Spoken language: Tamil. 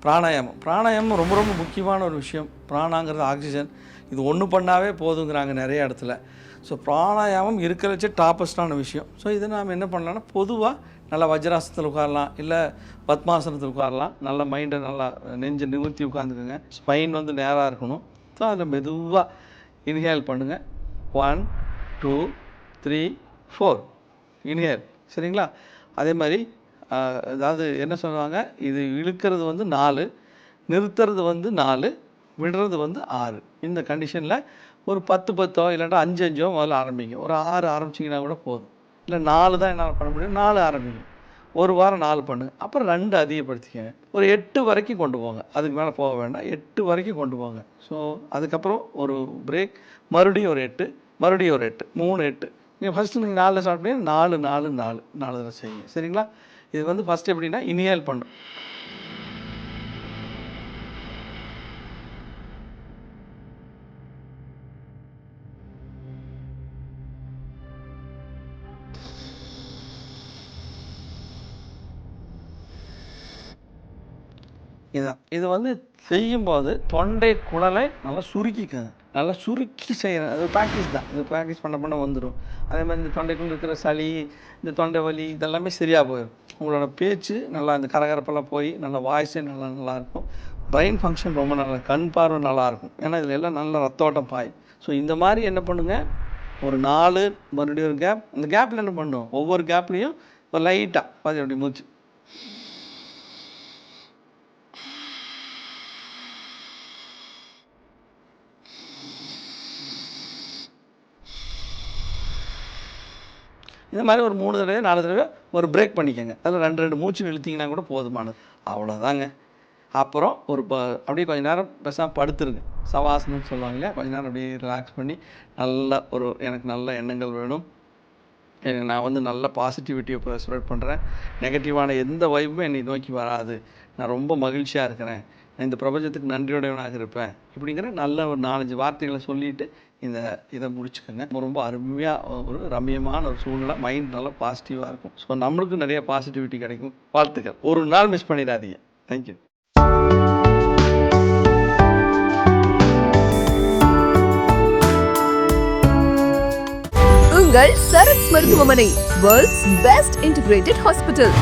பிராணாயாமம் ரொம்ப ரொம்ப முக்கியமான ஒரு விஷயம். பிராணாங்கிறது ஆக்சிஜன். இது ஒன்று பண்ணாவே போதுங்கிறாங்க நிறைய இடத்துல. ஸோ பிராணாயாமம் இருக்கிற டாப்பஸ்டான விஷயம். ஸோ இதை நாம் என்ன பண்ணலாம்னா, பொதுவாக நல்லா வஜ்ராசனத்தில் உட்காரலாம், இல்லை பத்மாசனத்தில் உட்காரலாம். நல்லா மைண்டை நல்லா நெஞ்சை நிமிர்த்தி உட்காந்துக்குங்க. ஸ்பைன் வந்து நேராக இருக்கணும். ஸோ அதில் மெதுவாக இன்ஹேல் பண்ணுங்கள். 1 2 3 4 இன்ஹேல். சரிங்களா? அதே மாதிரி அதாவது என்ன சொல்லுவாங்க, இது இழுக்கிறது வந்து 4, நிறுத்துறது வந்து 4, விடுறது வந்து 6. இந்த கண்டிஷனில் ஒரு 10 இல்லைன்னா 5 முதல்ல ஆரம்பிங்க. ஒரு 6 ஆரம்பிச்சிங்கன்னா கூட போதும். இல்லை 4 தான் என்னால் பண்ண முடியும், 4 ஆரம்பிங்க. ஒரு வாரம் 4 பண்ணுங்க. அப்புறம் 2 அதிகப்படுத்திக்கங்க. ஒரு 8 வரைக்கும் கொண்டு போங்க. அதுக்கு மேலே போக வேண்டாம். 8 வரைக்கும் கொண்டு போங்க. ஸோ அதுக்கப்புறம் ஒரு பிரேக், மறுபடியும் ஒரு 8, மறுபடியும் ஒரு 8, 3 8. நீங்கள் ஃபஸ்ட்டு நீங்கள் 4 ஸ்டார்ட் பண்ணி 4 4 4 4 தடவை செய்யுங்க. சரிங்களா? இது வந்து ஃபஸ்ட்டு எப்படின்னா இன்ஹேல் பண்ணும். இதுதான். இது வந்து செய்யும்போது தொண்டை குழலை நல்லா சுருக்கிக்கங்க. நல்லா சுருக்கி செய்யணும். அது ப்ராக்டிஸ் தான். இது ப்ராக்டிஸ் பண்ண பண்ண வந்துடும். அதே மாதிரி இந்த தொண்டைக்குள்ள இருக்கிற சளி, இந்த தொண்டை வலி இதெல்லாமே சரியாக போயிடும். உங்களோட பேச்சு நல்லா இந்த கரகரப்பெல்லாம் போய் நல்லா வாய்ஸே நல்லாயிருக்கும். பிரெயின் ஃபங்க்ஷன் ரொம்ப நல்லா, கண் பார்வை நல்லாயிருக்கும். ஏன்னா இதில் எல்லாம் நல்ல ரத்தோட்டம் பாயும். ஸோ இந்த மாதிரி என்ன பண்ணுங்கள், ஒரு 4 மறுபடியும் ஒரு கேப். அந்த கேப்பில் என்ன பண்ணணும், ஒவ்வொரு கேப்லேயும் ஒரு லைட்டாக பாதி அப்படி மூச்சு. இந்த மாதிரி ஒரு 3 தடவை 4 தடவை ஒரு பிரேக் பண்ணிக்கோங்க. அதில் 2 மூச்சு இழுத்திங்கன்னா கூட போதுமானது. அவ்வளோதாங்க. அப்புறம் ஒரு அப்படியே கொஞ்சம் நேரம் பேசாமல் படுத்துருங்க. சவாசனம்னு சொல்லுவாங்க இல்லையா, கொஞ்சம் நேரம் அப்படியே ரிலாக்ஸ் பண்ணி நல்ல எனக்கு நல்ல எண்ணங்கள் வேணும், நான் வந்து நல்ல பாசிட்டிவிட்டியை ஸ்ப்ரெட் பண்ணுறேன், நெகட்டிவான எந்த வைப்பும் என்னை நோக்கி வராது, நான் ரொம்ப மகிழ்ச்சியாக இருக்கிறேன், நான் இந்த பிரபஞ்சத்துக்கு நன்றியுடையவனாக இருப்பேன், இப்படிங்கிற நல்ல ஒரு 4-5 வார்த்தைகளை சொல்லிவிட்டு இதை முடிச்சுக்கோங்க. ரொம்ப அருமையாக ஒரு ரம்மியமான ஒரு சூழ்நிலை, மைண்ட் நல்லா பாசிட்டிவாக இருக்கும். ஸோ நம்மளுக்கும் நிறைய பாசிட்டிவிட்டி கிடைக்கும். வாழ்த்துக்கள். ஒரு நாள் மிஸ் பண்ணிடாதீங்க. தேங்க்யூ. உங்கள் சரத் மருத்துவமனை, வேர்ல்ட்ஸ் பெஸ்ட் இன்டிகிரேட்டட் ஹாஸ்பிட்டல்.